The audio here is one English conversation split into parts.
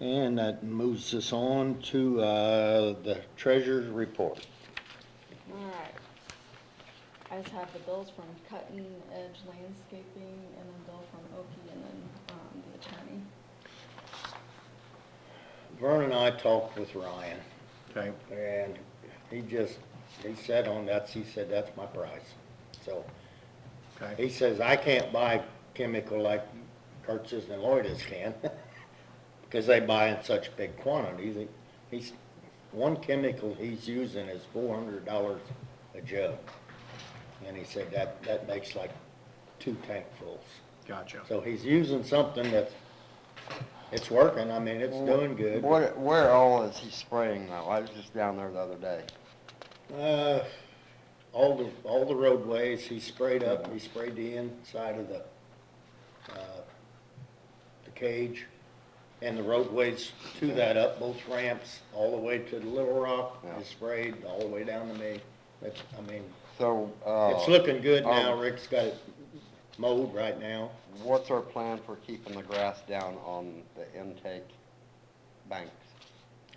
And that moves us on to the treasurer's report. Alright. I just have the bills from Cutting Edge Landscaping and then bill from Oki and then the attorney. Vern and I talked with Ryan, Okay. and he said that's my price. So Okay. he says, I can't buy chemical like Kurtz's and Lloyd's can, because they buy in such big quantities. One chemical he's using is $400 a jug. And he said that makes like 2 tankfuls. Gotcha. So he's using something it's working. I mean, it's doing good. Where all is he spraying now? I was just down there the other day. All the roadways he sprayed up. He sprayed the inside of the cage, and the roadways to that up, both ramps, all the way to the Little Rock. Yeah. He sprayed all the way down to me. So, It's looking good now. Rick's got it mowed right now. what's our plan for keeping the grass down on the intake banks?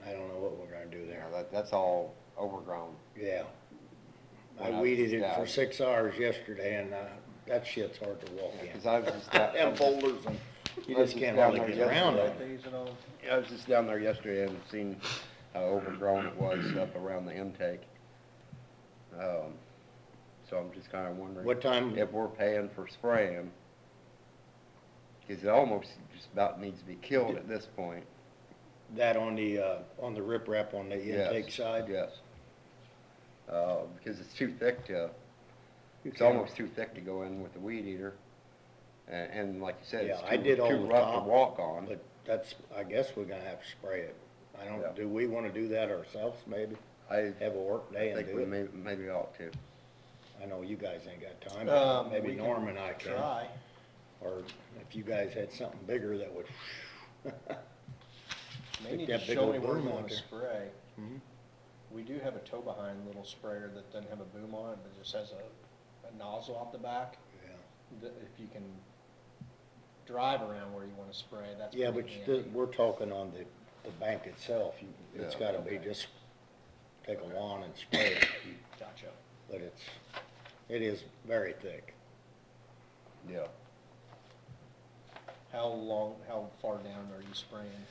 I don't know what we're gonna do there. That's all overgrown. Yeah. I When I weeded was it for down. 6 hours yesterday, and that shit's hard to walk in. Because I was just down, Them boulders, and you I was just just can't down hardly there get around yesterday. them. I was just down there yesterday and seen how overgrown it was up around the intake. So I'm just kinda wondering. What time? If we're paying for spraying, because it almost just about needs to be killed at this point. That on the riprap on the intake side? Yes. Because it's too thick it's can't- almost too thick to go in with the weed eater. And like you said, Yeah, it's I did all too the rough to top, walk on. But I guess we're gonna have to spray it. Yeah. Do we wanna do that ourselves, maybe? I Have a work day and think do we it? maybe ought to. I know you guys ain't got time, but maybe We can Norm and I can. Try. Or if you guys had something bigger that would, May need that to big show old me where you boom out wanna there. spray. Mhm. We do have a tow behind little sprayer that doesn't have a boom on it, but just has a nozzle off the back. yeah. If you can drive around where you wanna spray, that's Yeah, pretty but handy. we're talking on the bank itself. It's Yeah. gotta be Okay. just take a wand and spray it. Gotcha. But it is very thick. Yeah. How far down are you spraying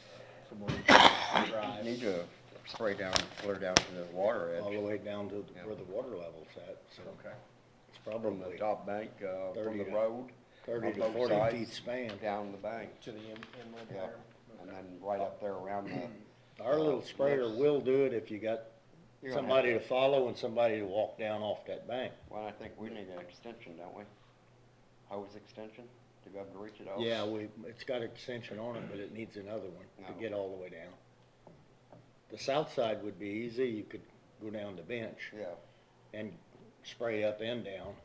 from where you can drive? Need to spray down, clear down to the water All the edge. way down to Yeah. where the water level's at, so Okay. it's From the probably top bank, from 30 the to- road. 30 on to both 40 sides, feet span. Down the bank. To the inlet Yeah. there? And Okay. then right up there around the. Our little sprayer lips. will do it if you got You're gonna somebody have to follow and somebody to walk down off that bank. Well, I think we need an extension, don't we? Hose extension to be able to reach it out? Yeah, it's got an extension on it, but it needs another one to No. get all the way down. The south side would be easy. You could go down the bench Yeah, and spray up and down.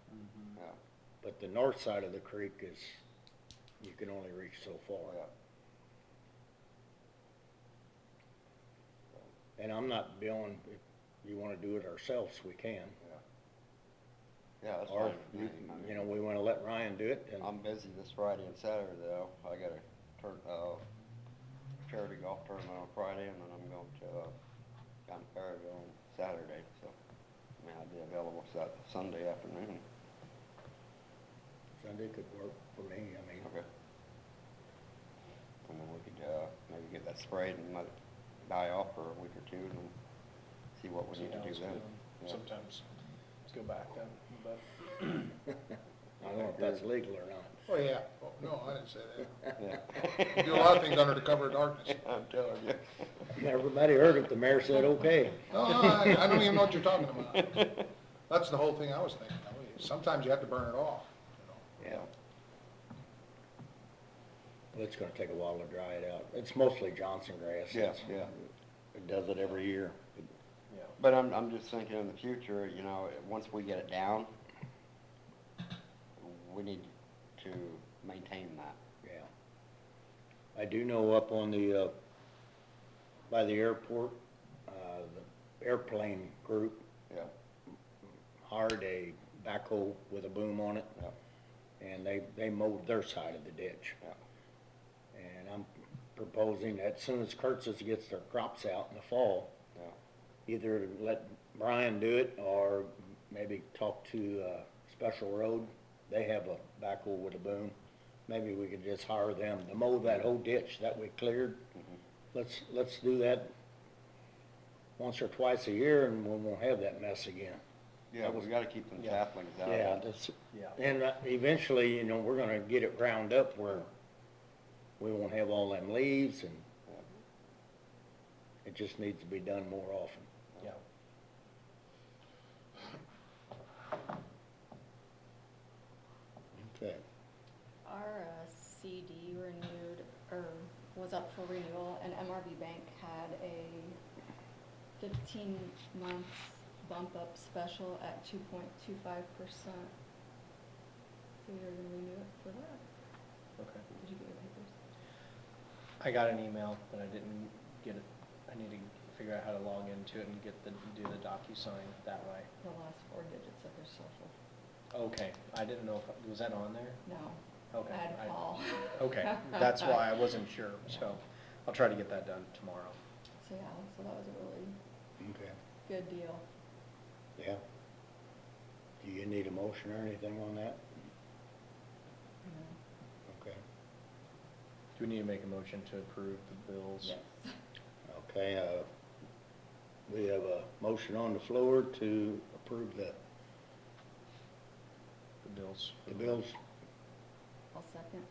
yeah, But the north side of the creek you can only reach so far. yeah. And I'm not billing, if you wanna do it ourselves, we can. Yeah, that's Or, fine with me. I mean, we wanna let Ryan do it, and I'm busy this Friday and Saturday though. I got a charity golf tournament on Friday and then I'm going to, down to Perryville on Saturday, so. I mean, I'd be available Sunday afternoon. Sunday could work for me, I mean. Okay. And then we could, maybe get that sprayed and let it die off for a week or two and then see what we See need to how do it's then. going. Yeah. Sometimes, let's go back then, but, I don't know if that's legal or not. Oh, yeah. Oh, no, I didn't say that. Yeah. You do a lot of things under the cover of darkness. I'm telling you. Everybody heard it, the mayor said, okay. No, I don't even know what you're talking about. That's the whole thing I was thinking. Sometimes you have to burn it off, you know. Yeah. Well, it's gonna take a while to dry it out. It's mostly Johnson grass. Yeah, yeah. It does it every year. yeah. But I'm just thinking in the future, you know, once we get it down, we need to maintain that. Yeah. I do know up on the, by the airport, the airplane group Yeah, hired a backhoe with a boom on it. yeah, And they mowed their side of the ditch. yeah. And I'm proposing that as soon as Curtis gets their crops out in the fall, Yeah. either let Brian do it or maybe talk to, Special Road. They have a backhoe with a boom. Maybe we could just hire them to mow that whole ditch that we cleared. Let's do that once or twice a year and we won't have that mess again. Yeah, That was- we gotta keep them Yeah. saplings out. Yeah, that's, Yeah. and eventually, you know, we're gonna get it ground up where we won't have all them leaves and it just needs to be done more often. Yeah. Okay. Our CD renewed, or was up for renewal, and MRB Bank had a 15 months bump up special at 2.25%. So we were gonna renew it for that. Okay. Did you get your papers? I got an email, but I didn't get it. I need to figure out how to log into it and do the DocuSign that way. The last 4 digits of their social. Okay, I didn't know if, was that on there? No. Okay. I had to call. Okay, that's why I wasn't sure, so I'll try to get that done tomorrow. So yeah, so that was a really Okay. good deal. Yeah. Do you need a motion or anything on that? Okay. Do we need to make a motion to approve the bills? Yes. Okay, we have a motion on the floor to approve the The bills? bills. I'll second.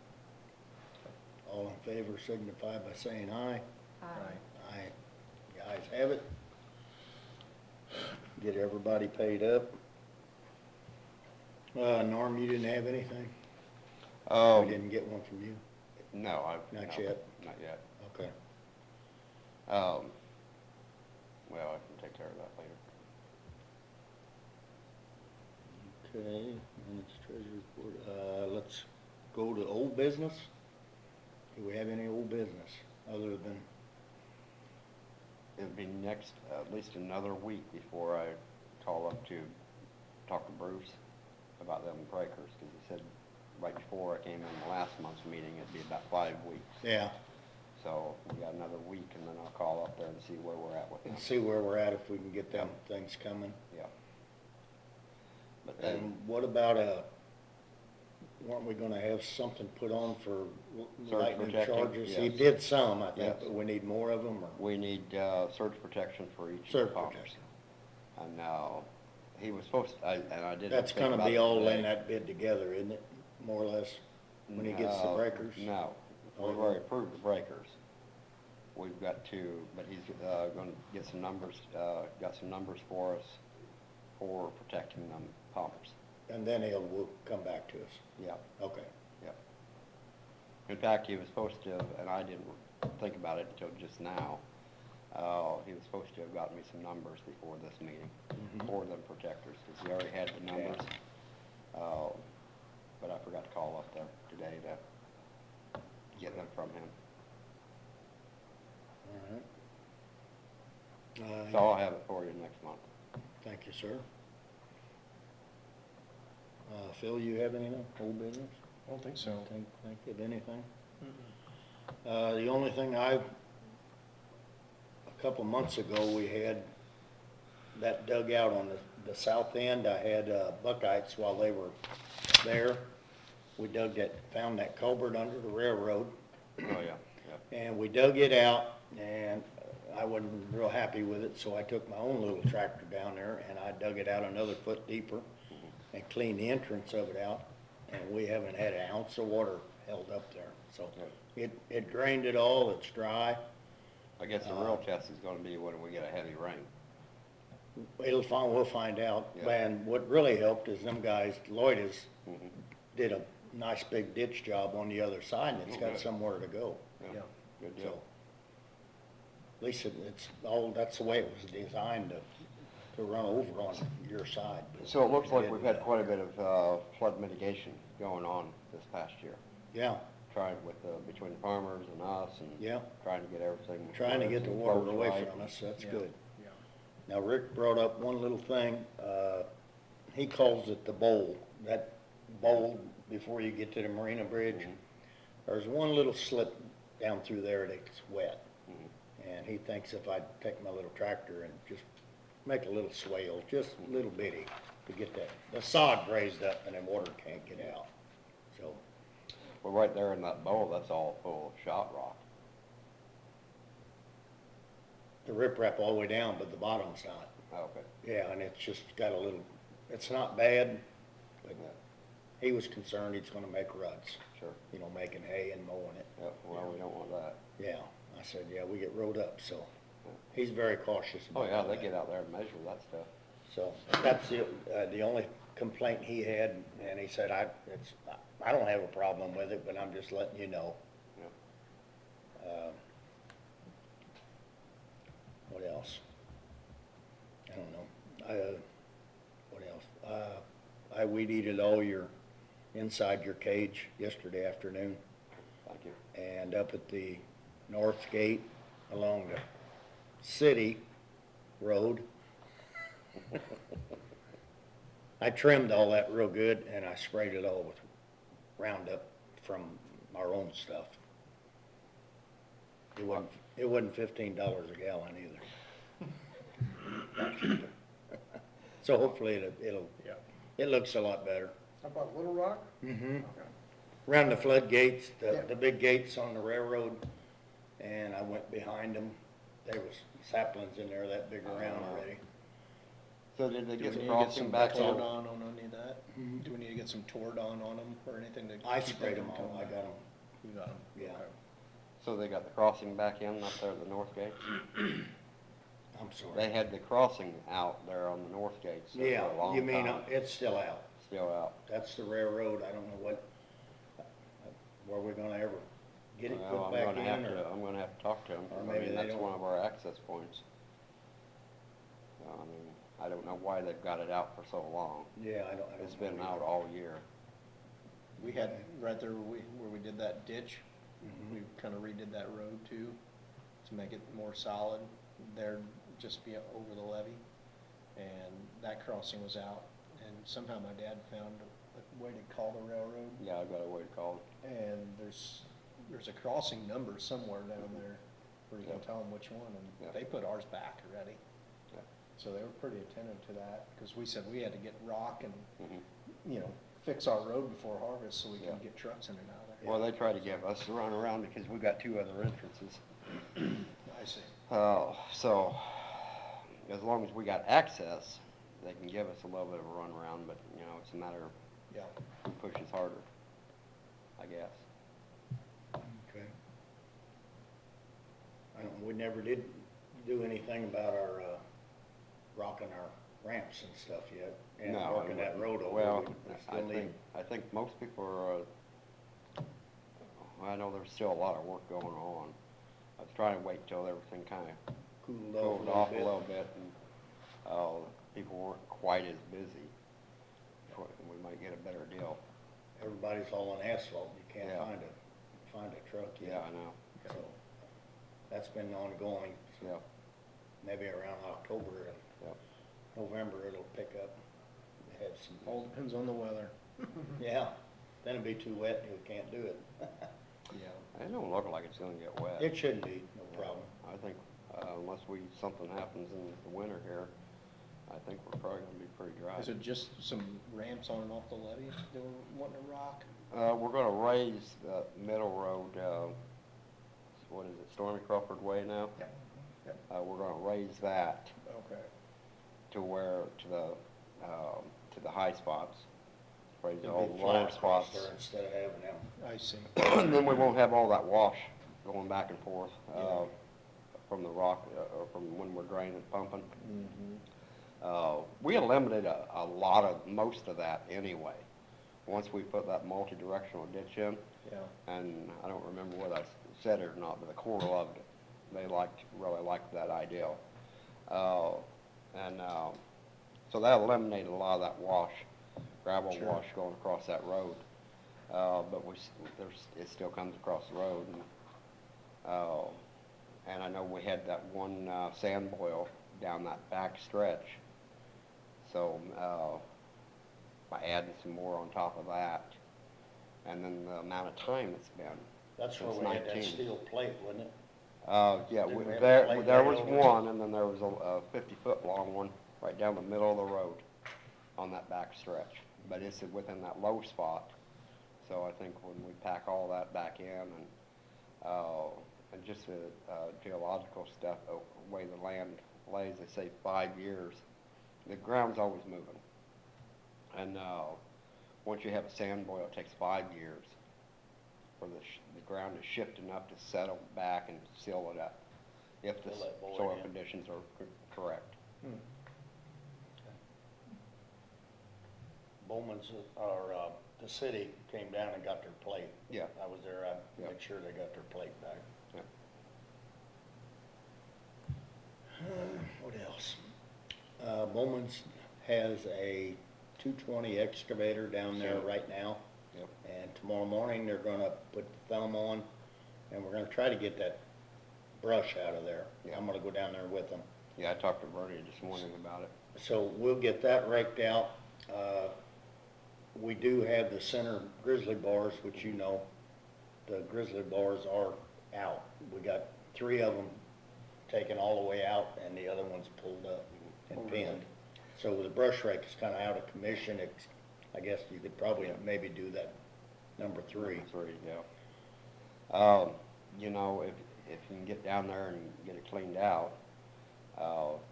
All in favor signify by saying aye. Aye. Aye. The ayes have it. Get everybody paid up. Norm, you didn't have anything? We didn't get one from you? No, Not no, yet? Not yet. Okay. Well, I can take care of that later. Okay, minutes, treasurer's report. Let's go to old business. Do we have any old business other than, It'll be next, at least another week before I call up to talk to Bruce about them breakers, because he said right before I came in the last month's meeting, it'd be about 5 weeks. yeah, So we got another week, and then I'll call up there and see where we're at with them. and see where we're at if we can get them things coming. Yeah. But And then, what about weren't we gonna have something put on for Surge lightning protecting? charges? He Yes. did some, I think, Yes. but we need more of them, or? we need surge protection for each of Surge the pumpers. protection. And he was supposed to, and I didn't That's think gonna about be it all today. in that bid together, isn't it, more or less, when he gets the No, breakers? No, Oh, we've already approved the breakers. We've got to, but he's gonna get some numbers, got some numbers for us for protecting them pumpers. And then will come back to us, Yeah, okay. yeah. In fact, he was supposed to, and I didn't think about it until just now, he was supposed to have gotten me some numbers before this meeting Mhm. for them protectors, because he already had the numbers. But I forgot to call up there today to get them from him. All right. So I'll have it for you next month. Thank you, sir. Phil, you have anything, old business? I don't think so. Think of anything? The only thing a couple months ago, we had that dugout on the south end. I had Buckeyes while they were there. We found that culvert under the railroad, Oh, yeah, yeah. and we dug it out, and I wasn't real happy with it, so I took my own little tractor down there, and I dug it out another foot deeper and cleaned the entrance of it out, and we haven't had an ounce of water held up there. So it drained it all, it's dry. I guess the real test is gonna be when we get a heavy rain. We'll find out. Yeah. And what really helped is them guys, Lloyd Mhm. did a nice big ditch job on the other side, and it's Oh, got good. somewhere to go. Yeah. Good So, deal. at least it's all, that's the way it was designed to run over on your side. So it looks like we've had quite a bit of flood mitigation going on this past year. Yeah, Trying with, between the farmers and us, and yeah, trying to get everything. trying to get the water closed away right. from us, that's Yeah. good. Yeah. Now, Rick brought up one little thing, he calls it the bowl, that bowl before you get to the Marina Bridge. Mhm. There's one little slip down through there it gets wet. Mhm. And he thinks if I take my little tractor and just make a little swale, just a little bitty, to get the sod raised up and then water can't get out. So, Well, right there in that bowl, that's all full of shot rock. the riprap all the way down, but the bottom's not. Okay. Yeah, and it's just got a little, it's not bad, but Yeah, he was concerned he's gonna make ruts, sure. you know, making hay and mowing it. Yep, well, we don't want that. Yeah, I said, yeah, we get rode up, so he's very cautious Oh, about yeah, that. they get out there and measure that stuff. So that's the only complaint he had, and he said, I don't have a problem with it, but I'm just letting you know. Yeah. What else? I don't know. What else? I weed eated all inside your cage yesterday afternoon, Thank you. and up at the north gate along the city road. I trimmed all that real good, and I sprayed it all with Roundup from our own stuff. It wasn't $15 a gallon either. So hopefully Yeah. it looks a lot better. How about Little Rock? Mm-hmm. Okay. Around the floodgates, Yeah. the big gates on the railroad, and I went behind them. There was saplings in there that big around already. So did they Do get we the need to get crossing some back Tordon in? on any of that? Mhm. Do we need to get some Tordon on them or anything to? I keep sprayed them them from all, I coming got back? them, You got them? yeah. So they got the crossing back in up there at the north gate? I'm sorry. They had the crossing out there on the north gate, so for Yeah, a long you mean, time. it's still out. Still out. That's the railroad, I don't know where we're gonna ever get it Well, put back in, or, I'm gonna have to talk to them, or 'cause maybe they that's don't. one of our access points. I don't know why they've got it out for so long. Yeah, I don't know. It's been out all year. We had, right there where we did that ditch, Mhm. we kind of redid that road too, to make it more solid. There, just be over the levee, and that crossing was out. And somehow my dad found a way to call the railroad, Yeah, I've got a way to call it. and there's a crossing number somewhere down there where you can Yeah. tell them which one, and Yeah. they put ours back already. Yeah. So they were pretty attentive to that, because we said we had to get rock and, Mhm. you know, fix our road before harvest so we can Yeah. get trucks in and out of there. Well, they try to give us a run around because we got two other entrances. I see. So, as long as we got access, they can give us a little bit of a run around, but, you know, it's a matter of Yeah. who pushes harder, I guess. Okay. We never did do anything about our, rocking our ramps and stuff yet, and No, working that road over. Well, We I still need, think most people are, I know there's still a lot of work going on. I was trying to wait till everything kind of cooled off a little bit, and, people weren't quite as busy. We might get a better deal. Everybody's hauling asphalt, you can't Yeah. find a truck yet. Yeah, I know. So, that's been ongoing, so Yeah, maybe around October and yeah. November it'll pick up. They had some, All depends on the weather. yeah, then it'll be too wet and you can't do it. Yeah. It don't look like it's gonna get wet. It shouldn't be, no problem. I think, unless something happens in the winter here, I think we're probably gonna be pretty dry. Is it just some ramps on and off the levee they were wanting to rock? We're gonna raise the middle road, what is it, Stormy Crawford Way now? Yeah. Yep. We're gonna raise that Okay. to where, to the high spots. Raise It'll all be the flat lower across spots. there instead of having them. I see. And then we won't have all that wash going back and forth, Yeah. from the rock, or from when we're draining, pumping. Mm-hmm. We eliminated a lot of, most of that anyway, once we put that multi-directional ditch in. Yeah. And I don't remember whether I said it or not, but the Corps loved it. They really liked that idea. So that eliminated a lot of that gravel Sure. wash going across that road. But it still comes across the road. And I know we had that one sand boil down that back stretch. So by adding some more on top of that, and then the amount of time it's been, That's where since we had that 19. steel plate, wasn't it? Yeah, Didn't we have a there plate there right was over? one, and then there was a 50-foot long one right down the middle of the road on that back stretch. But it's within that low spot, so I think when we pack all that back in and just the geological stuff, the way the land lays, they say 5 years. The ground's always moving. And once you have a sand boil, it takes 5 years for the ground to shift enough to settle back and seal it up, if the Fill that void soil in. conditions are correct. Bowman's, or, the city came down and got their plate. Yeah. I was there, I Yeah. made sure they got their plate back. Yeah. What else? Bowman's has a 220 excavator down there right now. Yep. And tomorrow morning, they're gonna put the thumb on, and we're gonna try to get that brush out of there. Yeah. I'm gonna go down there with them. Yeah, I talked to Bernie this morning about it. So we'll get that raked out. We do have the center grizzly bars, which you know, the grizzly bars are out. We got 3 of them taken all the way out and the other ones pulled up and pinned. So the brush rake is kinda out of commission. I guess you could probably Yeah. maybe do that number 3. 3, yeah. You know, if you can get down there and get it cleaned out,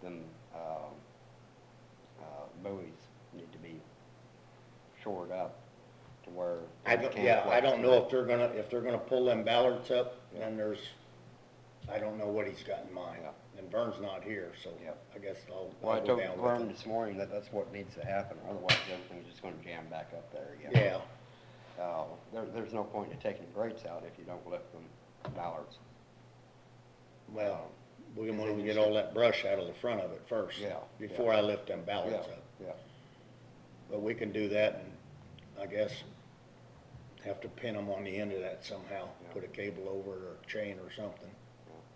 then buoys need to be shored up to where. I they don't, can't yeah, I flex don't know if they're gonna pull them ballards up, Yeah. then I don't know what he's got in mind. Yeah. And Vern's not here, so Yeah. I guess Well, I'll I go told down with Vern him. this morning that that's what needs to happen, otherwise everything's just gonna jam back up there again. Yeah, There's no point in taking grates out if you don't lift them ballards. well, we're Is gonna it get just- all that brush out of the front of it first. Yeah, Before yeah. I lift them ballards Yeah, up. yeah, But we can do that and I guess have to pin them on the end of that somehow. Yeah. Put a cable over it or a chain or something.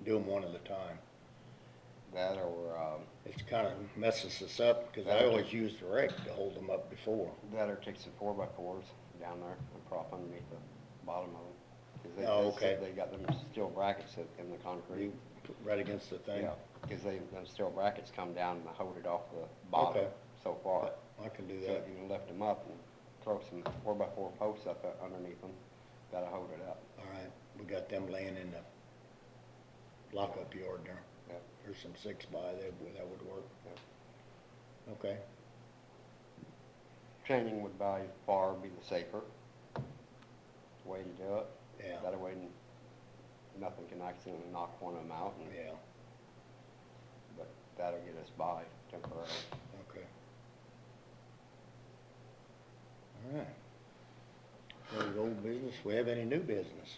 Do them one at a time. that or, It's kinda messes us up, cause I always used the rake to hold them up before. take some 4x4s down there and prop underneath the bottom of them. 'Cause Oh, they said okay. they got them steel brackets in the concrete. You put right against the thing. Yeah, because them steel brackets come down and hold it off the bottom Okay. so far. I can do So that. you can lift them up and throw some 4x4 posts up underneath them, gotta hold it up. All right, we got them laying in the lockup yard there. Yeah. There's some 6x, that would work. Yeah. Okay, Chaining would by far be the safer way to do it. yeah, That way nothing can accidentally knock one of them out, yeah, but that'll get us by temporarily. okay. All right. There's old business, we have any new business?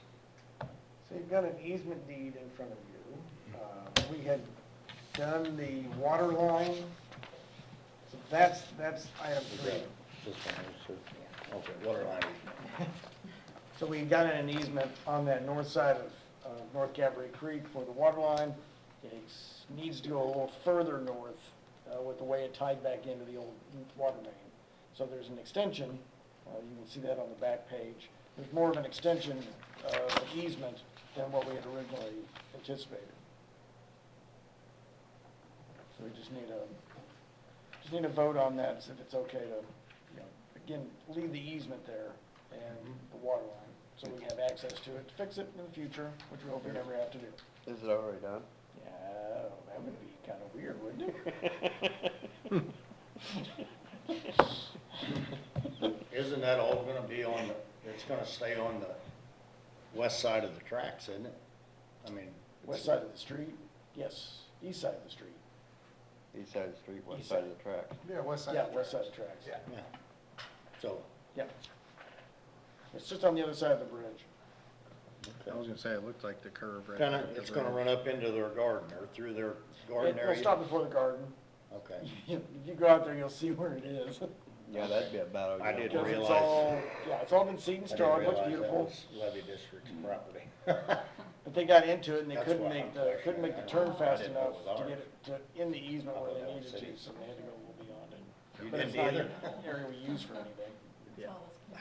So you've got an easement deed in front of you. We had done the water line, so that's item 3. This one is, okay, water line. So we got an easement on that north side of North Cabaret Creek for the water line. It needs to go a little further north with the way it tied back into the old water main. So there's an extension, you can see that on the back page. There's more of an extension of easement than what we had originally anticipated. So we just need a vote on that, if it's okay to, again, leave the easement there and the water line, so we have access to it, to fix it in the future, which we hope we never have to do. Is it already done? Yeah, that would be kind of weird, wouldn't it? Isn't that all gonna be it's gonna stay on the west side of the tracks, isn't it? I mean. West side of the street, yes, east side of the street, East side of the street, west East side side. of the tracks. Yeah, west side. yeah, of the west side tracks. of the tracks. Yeah. Yeah. So, Yeah. It's just on the other side of the bridge. I was gonna say, it looked like the curve right kinda, there at the it's gonna bridge. run up into their garden or through their garden We'll area? stop before the garden. Okay. If you go out there, you'll see where it is. Yeah, that'd be a bad idea. I didn't Because it's realize- all, yeah, it's all been seed and I didn't straw, it looks realize that beautiful. was Levee District's property. But they got into it and they That's couldn't why make I'm the, couldn't make the questioning. turn fast I didn't know enough it was to ours. get it to, in the easement I where thought they that was needed to, cities. so they had to go a little beyond it. You But it's didn't not either? an area we use for anything. Yeah.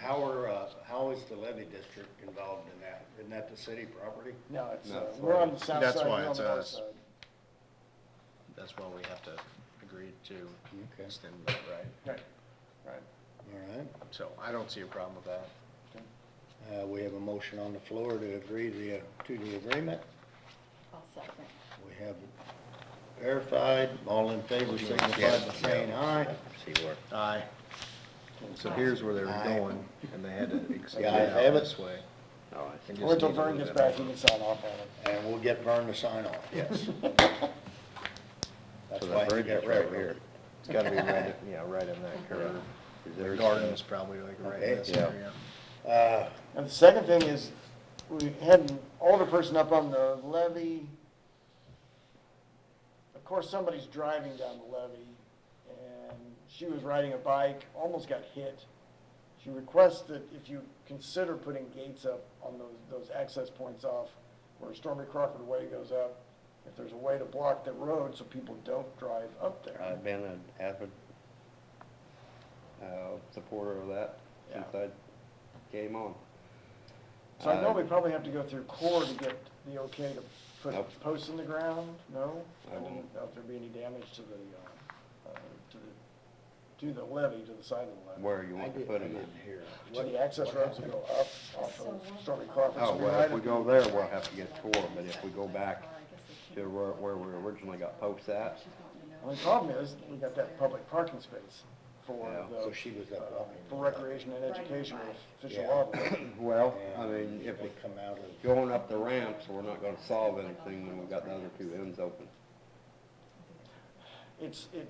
how is the levee district involved in that? Isn't that the city property? No, it's, No, it's we're on the That's south side, why you're on it's the north us. side. That's why we have to agree to Okay. extend that, right? Right, right. All right. So I don't see a problem with that. We have a motion on the floor to agree to the agreement. I'll second. We have verified, all in favor, signify by saying aye. See where, Aye. So here's where they were Aye. going, and they had to extend Yeah, I it have out it. this way. oh, I see. And Wait just till need a Vern little gets bit back, more. he can sign off on it. And we'll get Vern to sign off, yes. That's So why the he bridge got is right railroaded. here. It's gotta be right, right in that curve. Is The there garden's probably like right in Okay. this Yeah. area. And the second thing is, we had an older person up on the levee. Of course, somebody's driving down the levee, and she was riding a bike, almost got hit. She requests that if you consider putting gates up on those access points off where Stormy Crawford Way goes up, if there's a way to block the road so people don't drive up there. I've been an avid supporter of that since Yeah. I came on. So I know we probably have to go through Core to get the okay to put Nope. posts in the ground, no? I I won't. didn't know if there'd be any damage to the levee, to the side of the levee. Where you want to put them To the access roads that go up off of Stormy Crawford. Oh, So we well, might if we have go to- there, we'll have to get tore, but if we go back to where we originally got posts at, Well, the problem is, we got that public parking space for Yeah. the, So she was up walking. for recreation and education with Fish and Yeah. Wildlife. well, I And mean, if they we come out of, going up the ramps, we're not gonna solve anything when we've got the other two ends open. It's, if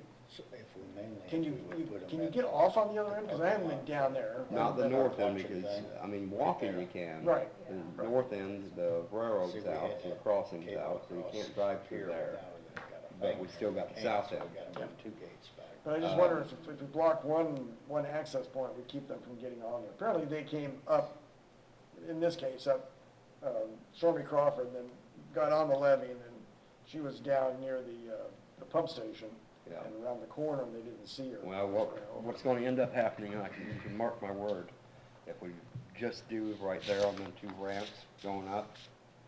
we mainly. can you, we would put 'em can you at get the- off on the other end? Because I haven't been down there. Not the I've been- north end, watching because, thing. I mean, walking you can. Right. The north end, the railroad's See, we out, had so the crossing's cable out, so you across can't drive through here there. without it. Got a But bank we still got the and south so end. we gotta move two gates back. But I just wonder if we block one access point, we keep them from getting on there. Apparently, they came up, in this case, up Stormy Crawford, then got on the levee, and then she was down near the pump station. Yeah. And around the corner, and they didn't see her. Well, what's gonna end up happening, you can mark my word, if we just do right there on the two ramps going up,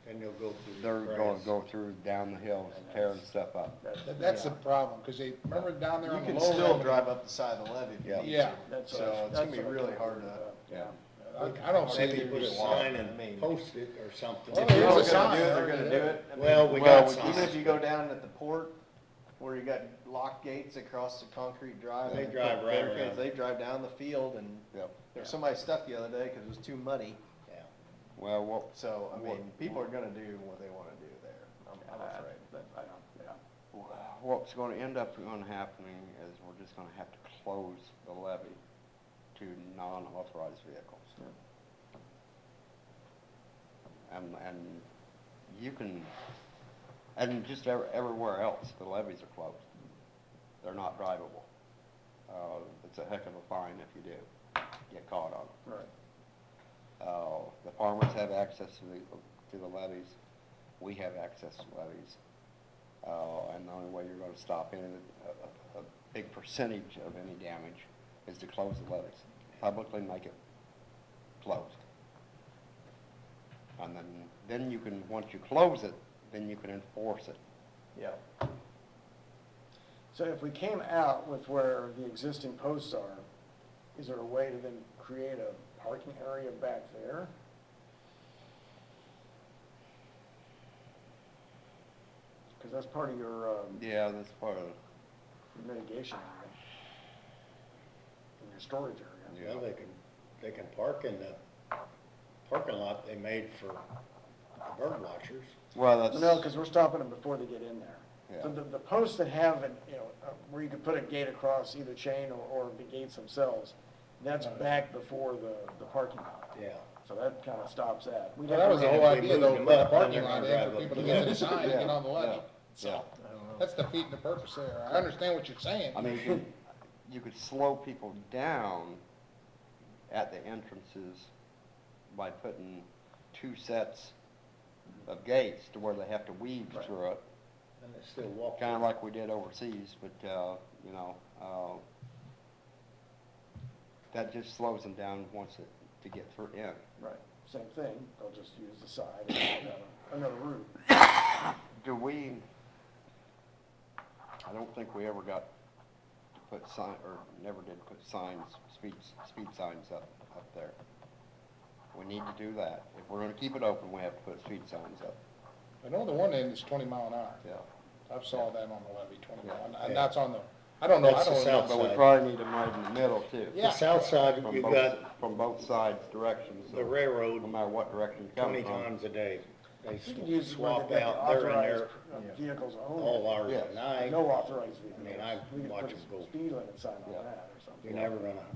And you'll go through. they're the gonna grass. go through down the hill, tearing stuff up. That's the problem, because they, remember down there You on the can lower still end? drive up the side of the levee if you Yeah. need Yeah. to. That's So what- it's gonna be that's what really I'm hard to. talking about. Yeah. I don't see Maybe it. Put a just walk, sign I and mean- post it or something. Well, If there they're is a gonna sign do it, they're already gonna do there. it. I mean, Well, we got Even if signs. you go down at the port, where you got locked gates across the concrete drive. They and drive put right barricades, around. They drive down the field, and Yep. there was somebody stuck the other day because it was too muddy. Yeah. Well, what, So, I mean, people are gonna do what they wanna do there, I'm afraid. I don't, yeah. what's gonna end up happening is we're just gonna have to close the levee to non-authorized vehicles. And you can, and just everywhere else, the levees are closed. They're not drivable. It's a heck of a fine if you do get caught on it. Right. The farmers have access to the levees. We have access to levees. And the only way you're gonna stop a big percentage of any damage is to close the levees. Publicly make it closed. And then you can, once you close it, then you can enforce it. Yeah. So if we came out with where the existing posts are, is there a way to then create a parking area back there? Because that's part of your Yeah, that's part of, mitigation area, in your storage area. Well, they can park in the parking lot they made for the bird watchers. well, that's. No, because we're stopping them before they get in there. So Yeah. the posts that have, where you could put a gate across either chain or the gates themselves, that's back before the parking lot. Yeah. So that kind of stops that. We'd Well, have that to was the run- whole if we idea, moved though, them put the up, then parking they're lot gonna in drive for up people the to get to the hill. sign and get on the levee. Yeah. So, I don't know. that's defeating the purpose there. I understand what you're saying. I mean, you could slow people down at the entrances by putting two sets of gates to where they have to weave Right. through it, And they still walk. kinda like we did overseas, but, that just slows them down once it, to get through in. Right, same thing, they'll just use the side, another route. Do we, I don't think we ever got to put sign, or never did put signs, speed signs up there. We need to do that. If we're gonna keep it open, we have to put speed signs up. I know the one end is 20 mile an hour. Yeah. I've saw that on the levee, 20 mile, Yeah. and that's on the, I don't know, That's I the don't south know. But we side. probably need them right in the middle too. Yeah. The south side, From you both- got From both sides, directions. the so railroad No matter what direction you come 20 from. times a day. They You can use where swap they've got out, the they're in authorized there vehicles all only. hours Yes. of night. No authorized vehicles. I mean, I We could watch put them a go. speed limit sign Yeah. on that or something. You're never gonna,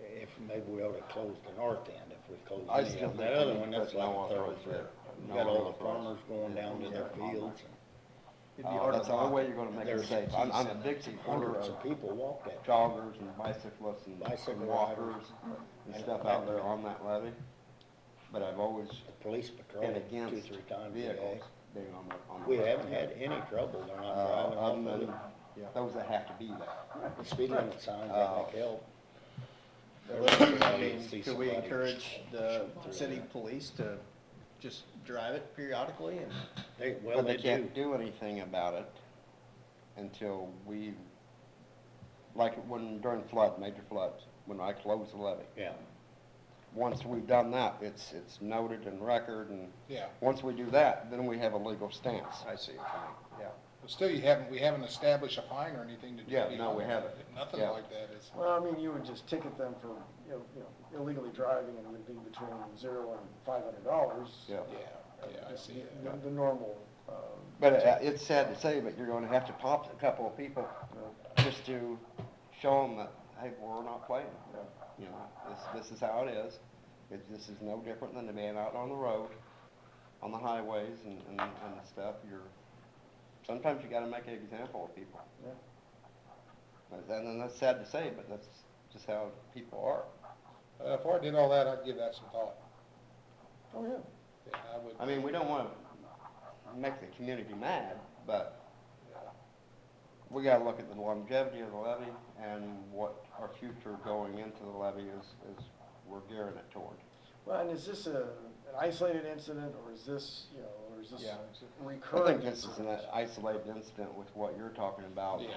if, maybe we ought to close the north end if we close I any still of them. think That we other need one, to that's put like no a authorized thoroughfare. there. You No got all the authorized. farmers going down to their Yeah. fields. It'd be hard That's to the only block way it. you're gonna make it There's safe. I'm a big supporter Hundreds of of people walk that. joggers and bicyclists and Bicycle walkers riders. and And stuff out there on that levee. But I've always The police patrol been it against 2-3 times a day. vehicles being on the. We haven't had any trouble, they're not driving off Other of it. than those that have to be there. The speed limit signs, that make help. I mean, could we encourage the city police to just drive it periodically and? But they They can't do. do anything about it until we, like when, during flood, major floods, when I closed the levee. Yeah, Once we've done that, it's noted and record, and Yeah, once we do that, then we have a legal stance. I see what you mean, yeah. but still, we haven't established a fine or anything to do. Yeah, no, we haven't. Nothing Yeah. like that is. Well, I mean, you would just ticket them for, illegally driving, and it would be between $0 and $500. Yeah. Yeah, I see that. The normal, But it's sad to say, but you're gonna have to pop a couple of people just to show them that, hey, we're not playing. You know, this is how it is. This is no different than being out on the road, on the highways and stuff. Sometimes you gotta make an example of people. Yeah. And that's sad to say, but that's just how people are. If I did all that, I'd give that some thought. Oh, yeah. Yeah, I would. I mean, we don't wanna make the community mad, but we gotta look at the longevity of the levee and what our future going into the levee is we're gearing it toward. Well, and is this an isolated incident, or is this, or is this Yeah. I recurring? think this is an isolated incident with what you're talking about. Yeah.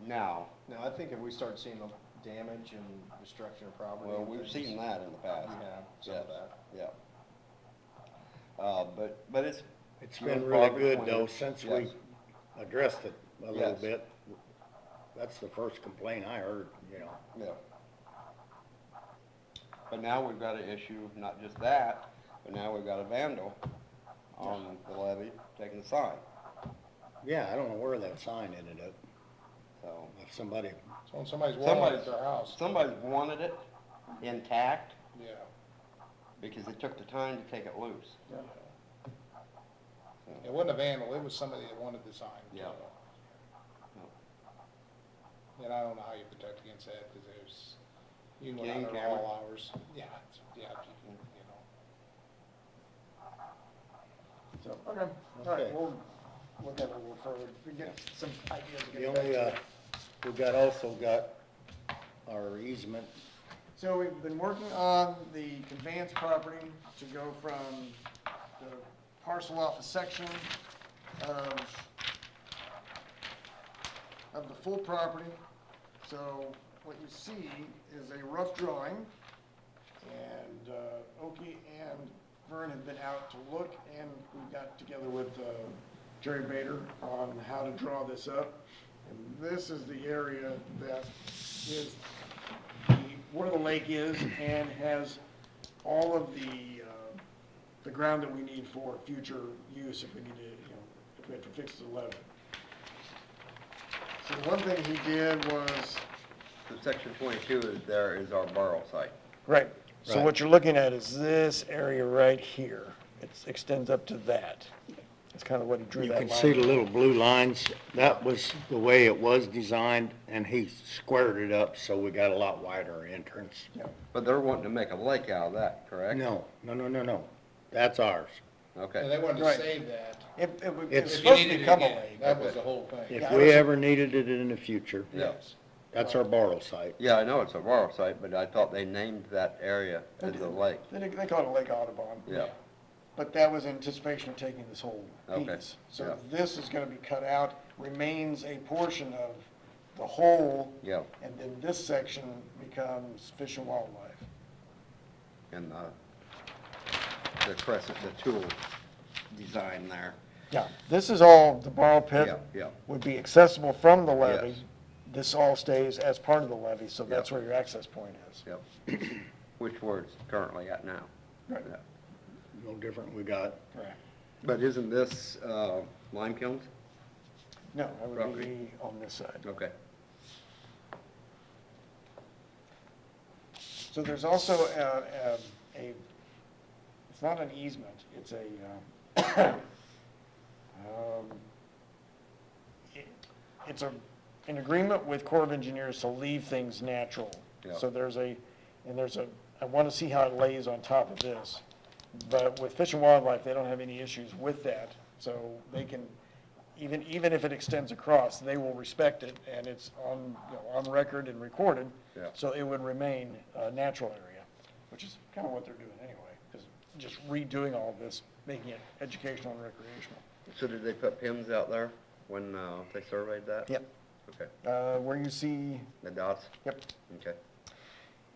Now, Now, I think if we start seeing the damage and destruction of property. well, and we've things, seen that in the past. We have some of that. Yeah. But it's. it's few and been really far good between. though, since we Yes. addressed it a little Yes. bit. That's the first complaint I heard, Yeah. But now we've got an issue, not just that, but now we've got a vandal on the levee taking the sign. Yeah, I don't know where that sign ended up. So If somebody, So when somebody's walking at their house. somebody's wanted it intact Yeah. because they took the time to take it loose. Yeah. It wasn't a vandal, it was somebody that wanted the sign. Yeah. And I don't know how you protect against that, because you can go Game down there camera. all hours. Yeah, you can, So, okay, all right, Okay. we'll look at it a little further, we get some ideas. to the get only, back to. we've also got our easement. So we've been working on the conveyance property to go from the parcel off a section of the full property. So what you see is a rough drawing, and Oki and Vern have been out to look, and we got together with Jerry Bader on how to draw this up. And this is the area that is where the lake is, and has all of the ground that we need for future use if we need to, if we have to fix the levee. So the one thing he did was. So section 22 is our borrow site. Right. So Right. what you're looking at is this area right here. It extends up to that. That's kind of what he drew You that can line. see the little blue lines. That was the way it was designed, and he squared it up, so we got a lot wider entrance. But they're wanting to make a lake out of that, correct? No. That's ours. and Okay. they wanted to Right. save that. It was It's- supposed to If you needed it become a again, lake. that was the whole thing. If Yeah, we it was- ever needed it in the future. Yeah. Yes. That's our borrow site. Yeah, I know it's a borrow site, but I thought they named that area They as did. a lake. They call it Lake Audubon. Yeah. But that was in anticipation of taking this whole Okay, piece. So yeah. this is gonna be cut out, remains a portion of the whole. Yeah. And then this section becomes Fish and Wildlife. And the crescent, the tool design there. Yeah, this is all, the borrow pit Yeah, yeah. would be accessible from the levee. Yes. This all stays as part of the levee, so that's Yep. where your access point is. Yep. Which where it's currently at now. Right. Yeah. No different, we got, Right. But isn't this lime kilns? No, that would Property. be on this side. Okay. So there's also it's not an easement, it's it's an agreement with Corps of Engineers to leave things natural. Yeah. So I want to see how it lays on top of this. But with Fish and Wildlife, they don't have any issues with that. So they can, even if it extends across, they will respect it, and it's on record and recorded. Yeah. So it would remain a natural area, which is kind of what they're doing anyway, is just redoing all of this, making it educational and recreational. So did they put pins out there when they surveyed that? Yep. Okay. Where you see, The dots? yep. Okay.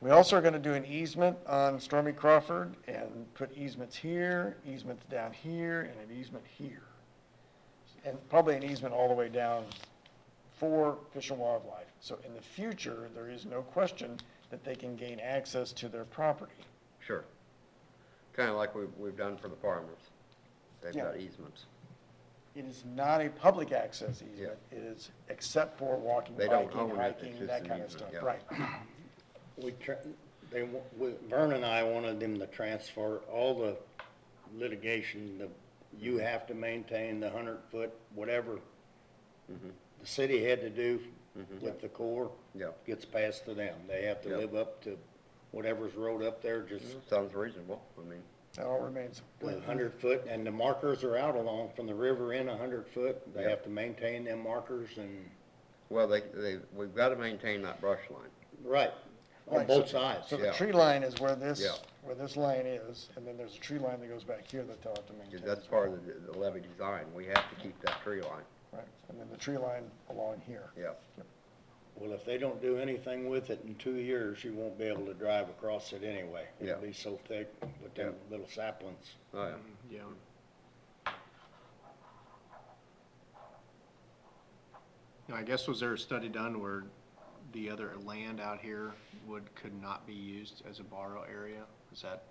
We also are going to do an easement on Stormy Crawford and put easements here, easements down here, and an easement here. And probably an easement all the way down for Fish and Wildlife. So in the future, there is no question that they can gain access to their property. Sure. Kind of like we've done for the farmers. They've Yeah. got easements. It is not a public access easement. It is except for walking, They don't biking, own it, it's hiking, just that an kind of easement, stuff. yeah. Right. Vern and I wanted them to transfer all the litigation, you have to maintain the 100-foot, whatever Mhm. the city had to do Mhm. with the Corps, Yeah. gets passed to them. They have to Yeah. live up to whatever's wrote up there, just Sounds reasonable. I mean, That all remains. the 100-foot, and the markers are out along from the river in 100-foot. They Yeah. have to maintain them markers and, well, we've got to maintain that brush line. right, on Right, both so- sides. So the Yeah. tree line is where Yeah. this line is, and then there's a tree line that goes back here that they'll have to maintain. Because that's as well. part of the levee design. We have to keep that tree line. Right, and then the tree line along here. Yeah. Well, if they don't do anything with it in 2 years, you won't be able to drive across it anyway. Yeah. It'll be so thick with them little saplings. Oh, yeah. Yeah. Now, I guess was there a study done where the other land out here could not be used as a borrow area? Is that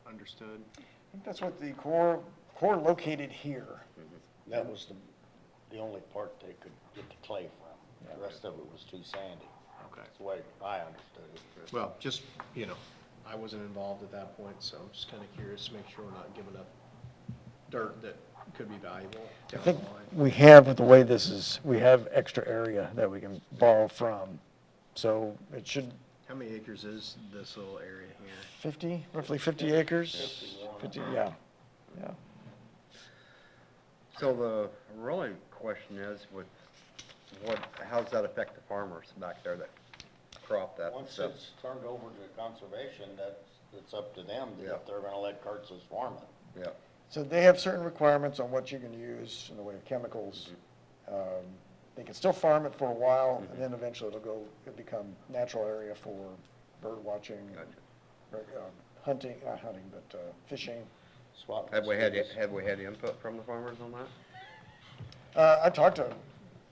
understood? I think that's what the Corps located here. That was the only part they could get the clay from. The rest of it was too sandy. Okay. That's the way I understood it. Well, just, I wasn't involved at that point, so I'm just kind of curious to make sure we're not giving up dirt that could be valuable I down think the line. we have, with the way this is, we have extra area that we can borrow from. So it should, How many acres is this little area here? 50, roughly 50 acres? 50, yeah, yeah. So the really question is how does that affect the farmers back there that crop that Once stuff? it's turned over to conservation, it's up to them Yeah. if they're gonna let Kurtz's farm it. Yeah. So they have certain requirements on what you can use in the way of chemicals. They can still farm it for a while, and then eventually it'll become natural area for bird watching, Gotcha. hunting, not hunting, but fishing. Swap. Have we had input from the farmers on that? I talked to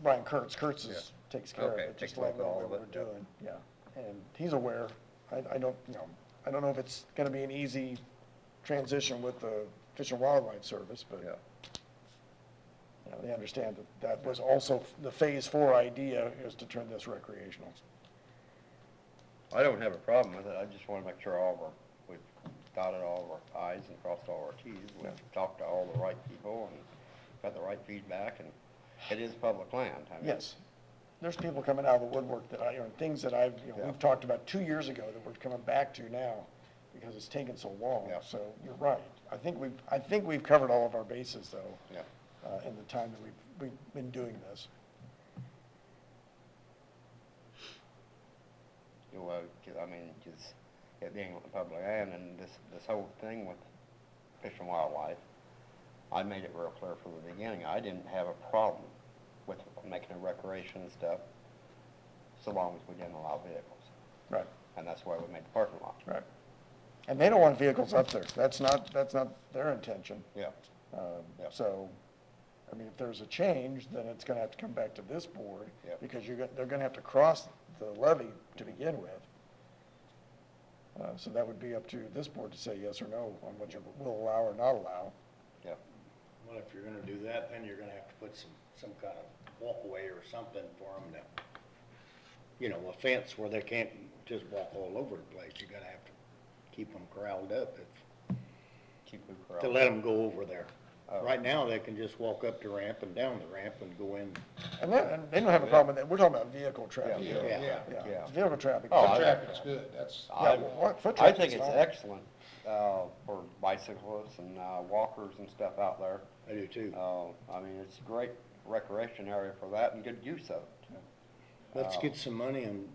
Brian Kurtz. Kurtz takes care of Okay, it, just takes a look letting at him all know of what it, we're yeah. doing, yeah. And he's aware. I don't know if it's gonna be an easy transition with the Fish and Wildlife Service, but Yeah. they understand that was also the Phase 4 idea, is to turn this recreational. I don't have a problem with it. I just want to make sure we've dotted all of our i's and crossed all our t's. We've talked to all the right people and got the right feedback, and it is public land. I mean, Yes. There's people coming out of the woodwork that things that Yeah. we've talked about 2 years ago that we're coming back to now because it's taken so long. Yeah. So you're right. I think we've covered all of our bases though, Yeah. in the time that we've been doing this. Well, 'cause, I mean, just it being on public land and this whole thing with Fish and Wildlife, I made it real clear from the beginning, I didn't have a problem with making a recreation and stuff, so long as we didn't allow vehicles. Right, And that's why we made the parking lot. right. And they don't want vehicles up there. That's not their intention. Yeah. Yep. So, I mean, if there's a change, then it's gonna have to come back to this board. Yep. Because they're gonna have to cross the levee to begin with. So that would be up to this board to say yes or no on what you will allow or not allow. Yeah. Well, if you're gonna do that, then you're gonna have to put some kind of walkway or something for them to, you know, a fence where they can't just walk all over the place. You're gonna have to keep them corralled up Keep it to correct. let them go over there. Oh. Right now, they can just walk up the ramp and down the ramp and go in. And they don't have a problem with that. We're talking about vehicle traffic. Yeah. Yeah. Yeah. Vehicle traffic. Oh, Foot I- traffic's good, that's, Yeah, foot I traffic's think it's fine. excellent, for bicyclists and, walkers and stuff out there. I do too. I mean, it's a great recreation area for that and good use of it. Let's get some money and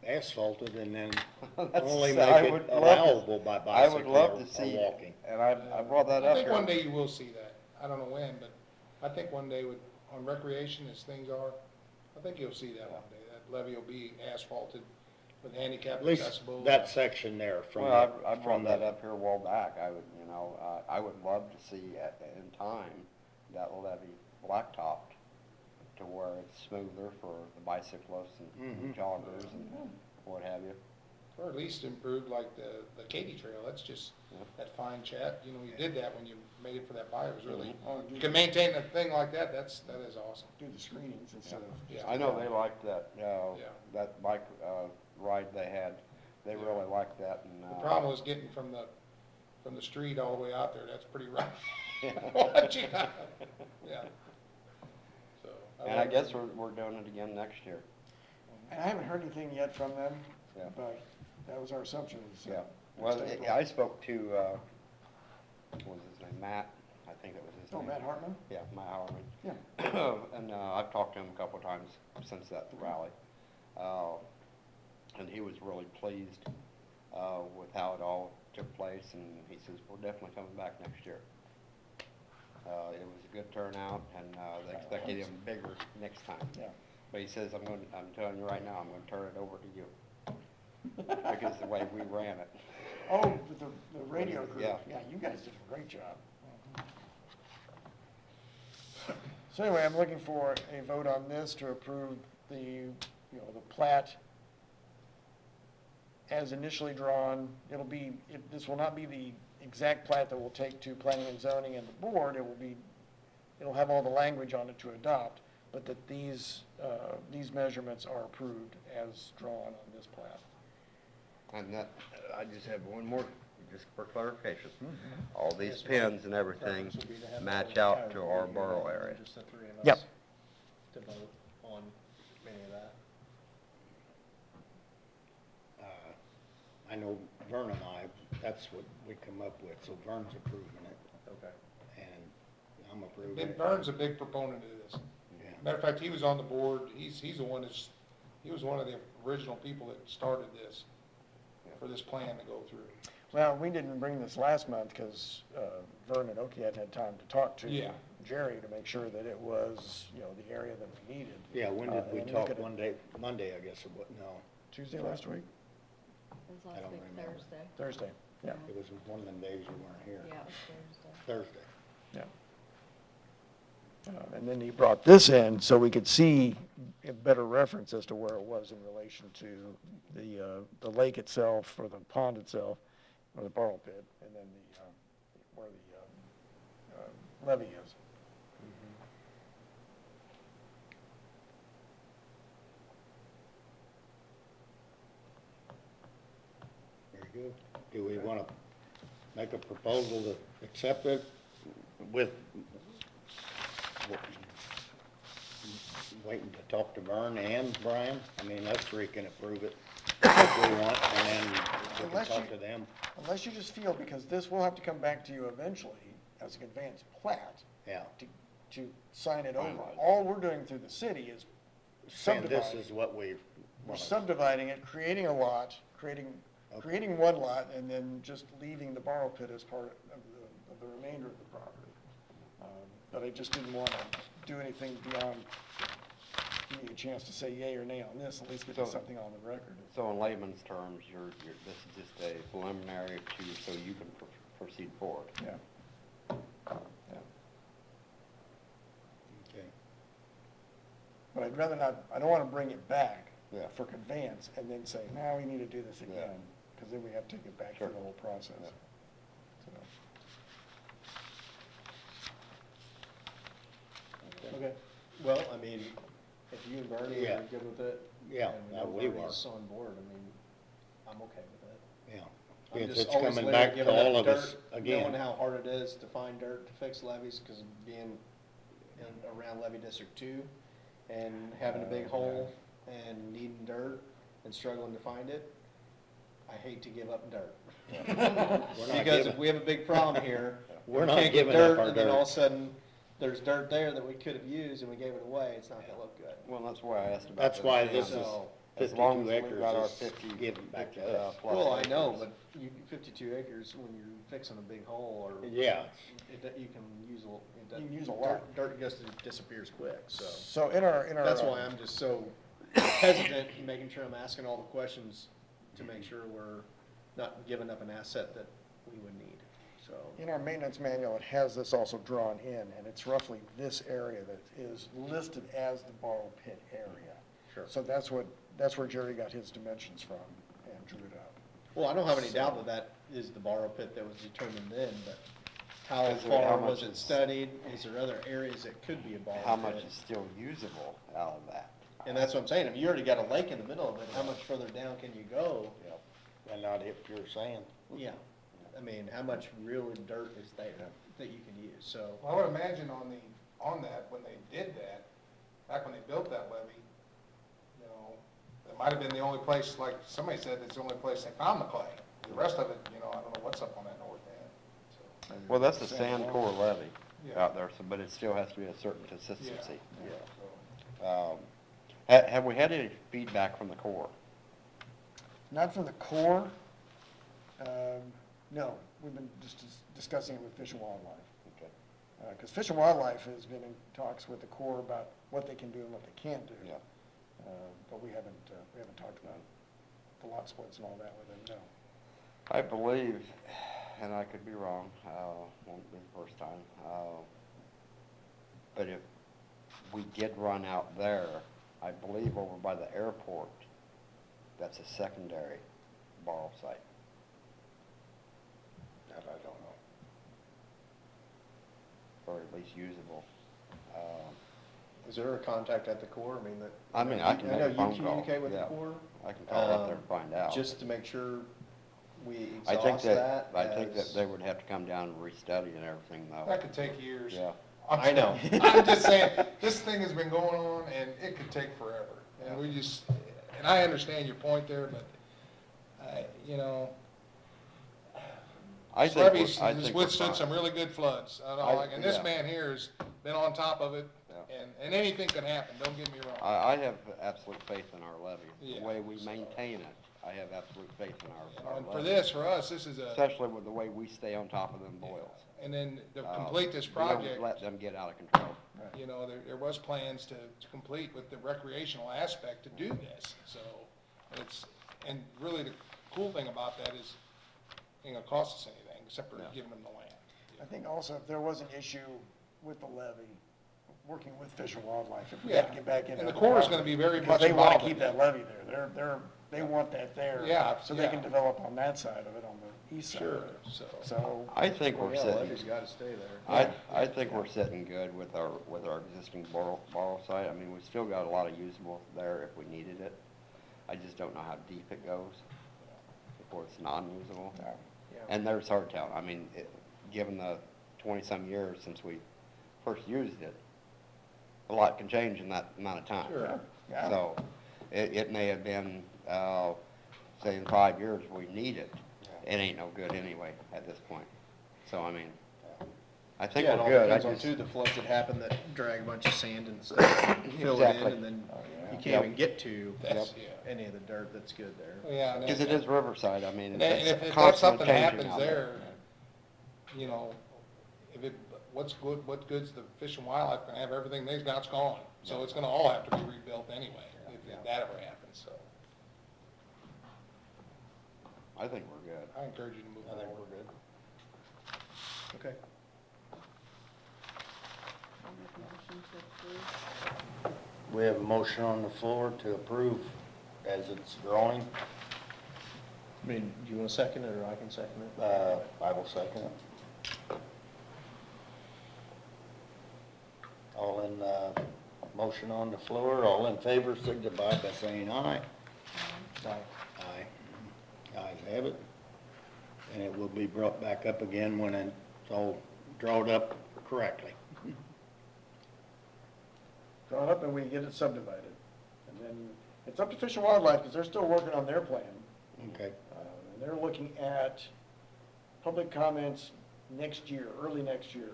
asphalted and then That's- only I make would it love to- allowable by I would bicycle love or to see, walking. and I brought that I up think here. one day you will see that. I don't know when, but I think one day on recreation as things are, I think you'll see that one day. That levee will be asphalted with handicap At least accessible. that section there from Well, I from brought that the, up here a while back, I would, I would love to see in time, that levee blacktopped to where it's smoother for the bicyclists and Mhm. joggers and what have you. Or at least improve like the Katy Trail, that's just Yeah. that fine chat, you know, you did that when you made it for that buyer, it was really, Oh, you can maintain a thing like that, that is awesome. Do the screenings instead of. Yeah. I know they liked that, Yeah. that bike, ride they had, they Yeah. really liked that and. The problem was getting from the street all the way out there, that's pretty rough. Yeah. Yeah. So. And I guess we're doing it again next year. And I haven't heard anything yet from them, Yeah. but that was our assumption. is, Yeah, next well, April. I spoke to, what was his name, Matt, I think it was his Oh, name. Matt Hartman? Yeah, Matt Hartman. Yeah. And, I've talked to him a couple of times since that rally. And he was really pleased, with how it all took place, and he says, we're definitely coming back next year. It was a good turnout, and, they expected him bigger next time. Yeah. But he says, I'm telling you right now, I'm gonna turn it over to you. Because the way we ran it. Oh, with the radio crew. Yeah. Yeah, you guys did a great job. So anyway, I'm looking for a vote on this to approve the plat as initially drawn. This will not be the exact plat that we'll take to planning and zoning and the board. It'll have all the language on it to adopt, but that these measurements are approved as drawn on this plat. And that, I just have one more, just for clarification. All these pins and everything Preference would be to have match all out the to our county, borough area. Just the three of us. Yep. To vote on any of that. I know Vern and I, that's what we come up with, so Vern's approving it, Okay. and I'm approving Ben it. Burns a big proponent of this. Yeah. Matter of fact, he was on the board, he was one of the original people that started this, for this plan to go through. Well, we didn't bring this last month because Vern and Oki hadn't had time to talk to Yeah. Jerry to make sure that it was, the area that we needed. Yeah, when did we and look talk at it. one day? Monday, I guess it was, no, Tuesday last week? It was I last don't week, remember. Thursday. Thursday, yeah, it was one of them days you weren't here. Yeah, it was Thursday. Thursday. yeah. And then he brought this in so we could see a better reference as to where it was in relation to the lake itself or the pond itself, or the borrow pit, and then where the levee is. Very good. Do we want to make a proposal to accept it with, waiting to talk to Vern and Brian? I mean, us three can approve it if we want, and then we can Unless talk you- to them. Unless you just feel, because this will have to come back to you eventually as an advanced plat Yeah. to sign it over. Finalize. All we're doing through the city is Saying subdividing. this is what we we're subdividing it, creating a lot, creating one lot, and then just leaving the borrow pit as part of the remainder of the property. But I just didn't want to do anything beyond give you a chance to say yay or nay on this, at least get something on the record. So in layman's terms, this is just a preliminary so you can proceed forward. Yeah. Yeah. Okay. But I'd rather not, I don't want to bring it back Yeah. for conveyance and then say, now we need to do this again, because then we have to take it back through the whole process. Yeah. So, Okay, well, I mean, if you and Bernie Yeah. are good with it. Yeah, and yeah, we Bernie's on board, I mean, I'm okay with it. Yeah. I'm Yes, just it's always coming leery back to giving up all of us dirt, again. Knowing how hard it is to find dirt to fix levees, because being around levee District 2 and having a big hole and needing dirt and struggling to find it, I hate to give up dirt. We're not Because giving- if we have a big problem here, We're we not can't get giving up dirt, our and then all of a dirt. sudden, there's dirt there that we could have used and we gave it away, it's not gonna look good. Well, that's why I asked about. That's those why dams. this is So, As long 52 as we've got our acres 50, is given back to 50, us. plus Well, I know, acres. but 52 acres, when you're fixing a big hole, or Yeah, you can use a, You can use a lot. Dirt just disappears quick, so. So in our. That's why I'm just so hesitant in making sure I'm asking all the questions to make sure we're not giving up an asset that we would need, so. In our maintenance manual, it has this also drawn in, and it's roughly this area that is listed as the borrow pit area. Sure. So that's where Jerry got his dimensions from and drew it up. Well, I don't have any doubt that that is the borrow pit that was determined then, but how Is there- far how was much it is- studied? Is there other areas that could be a borrow pit? How much is still usable out of that? And that's what I'm saying, I mean, you already got a lake in the middle of it, how much further down can you go? Yep. And not hit pure sand. Yeah, I mean, how much real dirt is there that you can use, so. Well, I would imagine on that, when they did that, back when they built that levee, you know, it might have been the only place, like somebody said, it's the only place they found the clay. The rest of it, you know, I don't know what's up on that north end, so. Well, that's a sand core levee Yeah. out there, so, but it still has to be a certain consistency. Yeah. Have we had any feedback from the Corps? Not from the Corps. No, we've been just discussing it with Fish and Wildlife. Okay. Because Fish and Wildlife has been in talks with the Corps about what they can do and what they can't do. Yeah. But we haven't talked about the lot splits and all that with them, no. I believe, and I could be wrong, won't be the first time, but if we did run out there, I believe over by the airport, that's a secondary borrow site. That I don't know. Or at least usable. Is there a contact at the Corps, I mean, that? I mean, I can make a phone know call. you communicate with the Yeah. Corps? I can call up there and find out. Just to make sure we I think exhaust that. I think that as- they would have to come down and restudy and everything though. That could take years. Yeah. I know. I'm just saying, this thing has been going on and it could take forever. And we just, and I understand your point there, but, you know, I think Levee's I has think we're withstood fine. some really good floods. And this yeah. man here has been on top of it, Yeah. and anything could happen, don't get me wrong. I have absolute faith in our levee. Yeah. The way we maintain it, I have absolute faith in our And levee. for us, this is a, Especially with the way we stay on top of them boils. and then to complete this We don't project, let them get out of control. you know, there was plans to complete with the recreational aspect to do this, so, and really the cool thing about that is, it ain't gonna cost us anything, except for Yeah. giving them the land. I think also if there was an issue with the levee, working with Fish and Wildlife, if we Yeah. had to get back in. And the Corps is gonna be very Because much they want involved to in keep that levee there. They want that there. Yeah, So they yeah. can develop on that side of it, on the east side Sure, of it. so. So, I think Well, we're yeah, sitting, levee's gotta stay there. I think we're sitting good with our existing borrow site. I mean, we still got a lot of usable there if we needed it. I just don't know how deep it goes before it's non-usable. yeah. Yeah. And there's Hardtown. I mean, given the 20-some years since we first used it, a lot can change in that amount of time. Sure. Yeah. So it may have been, say in 5 years we need it. It ain't no good anyway at this point. So, I mean, I think Yeah, it we're all good. depends on too, the floods that happen that drag a bunch of sand and stuff, fill it in, Exactly. and then you Yep. can't even get to That's, yeah. any of the dirt that's good there. Yeah, and Because it is Riverside, I mean, And it's if that constantly something changing happens out there, you know, if it, what's good's the Fish and Wildlife gonna have everything they've got's gone. So it's gonna all have to be rebuilt anyway, if that ever happens, so. I think we're good. I encourage you to move I think forward. we're good. Okay. I'll make a motion to approve. We have a motion on the floor to approve as it's growing. I mean, do you want to second it, or I can second it? I will second it. All in, motion on the floor, all in favor, signify by saying aye. Aye. Aye. Ayes have it. And it will be brought back up again when it's all drawn up correctly. Drawn up and we get it subdivided. And then it's up to Fish and Wildlife, because they're still working on their plan. Okay. And they're looking at public comments next year, early next year.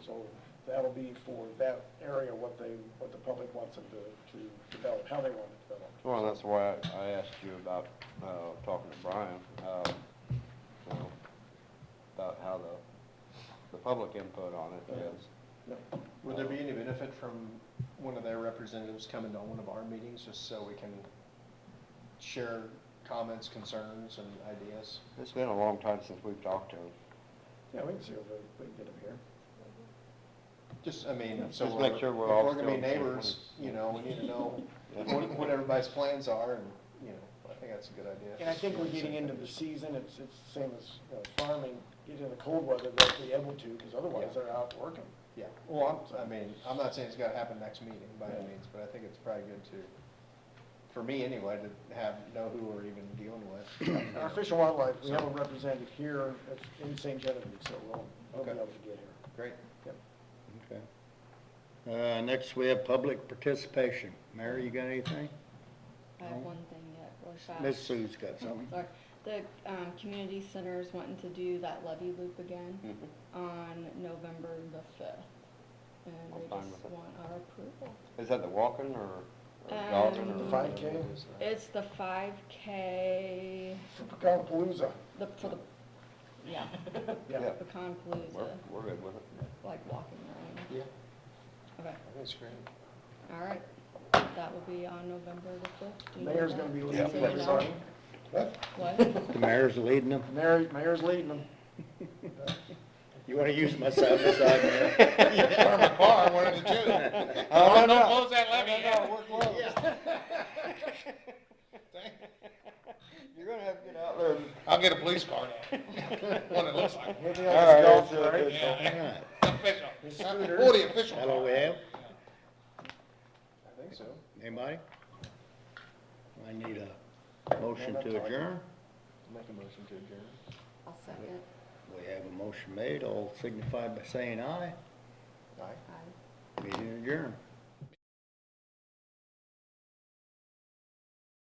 So that'll be for that area, what the public wants them to develop, how they want it developed. Well, that's why I asked you about, talking to Brian, you know, about how the public input on it is. Yeah. Would there be any benefit from one of their representatives coming to one of our meetings, just so we can share comments, concerns, and ideas? It's been a long time since we've talked to him. Yeah, we can see if we can get them here. Just, I mean, so Just we're, make sure if we're all we're gonna be still on the same neighbors, page. you know, we need to know Yeah. what everybody's plans are, and, you know, I think that's a good idea. And I think we're getting into the season, it's the same as farming, get in the cold weather, they'll be able to, because otherwise Yeah. they're out working. Yeah, well, I mean, I'm not saying it's gotta happen next meeting by any means, but I think it's probably good to, for me anyway, to know who we're even dealing with. Our Fish and Wildlife, we have a representative here in St. Genevieve, so we'll be Okay. able to get here. Great. Yep. Okay. Next, we have public participation. Mary, you got anything? I have one thing yet, really fast. Miss Sue's got something. Sorry. The, community center's wanting to do that levee loop again Mhm. on November the 5th. And I'm they fine just with it. want our approval. Is that the walking or Um, jogging or? The 5K? It's the 5K, Pecan Palooza. for the, yeah, Yeah. Pecan We're, Palooza, we're good with it. like walking around. Yeah, Okay, I think it's great. all right. That will be on November the 5th. Do you know Mayor's that? gonna be Do leading you know? everybody. What? The mayor's leading them. Mayor's leading them. You wanna use my side by side, Mayor? Or my car, one of the two. Oh, no, Don't no. close that levee yet. we're closed. You're gonna have to get out there. I'll get a police car now, one that looks like. Maybe All I'll right, just golf, that's right? good. Yeah. All right. Official. His scooter. Oh, the official. That all we have? I think so. Anybody? I need a motion to adjourn. Make a motion to adjourn. I'll second. We have a motion made, all signify by saying aye. Aye. Aye. Meeting adjourned.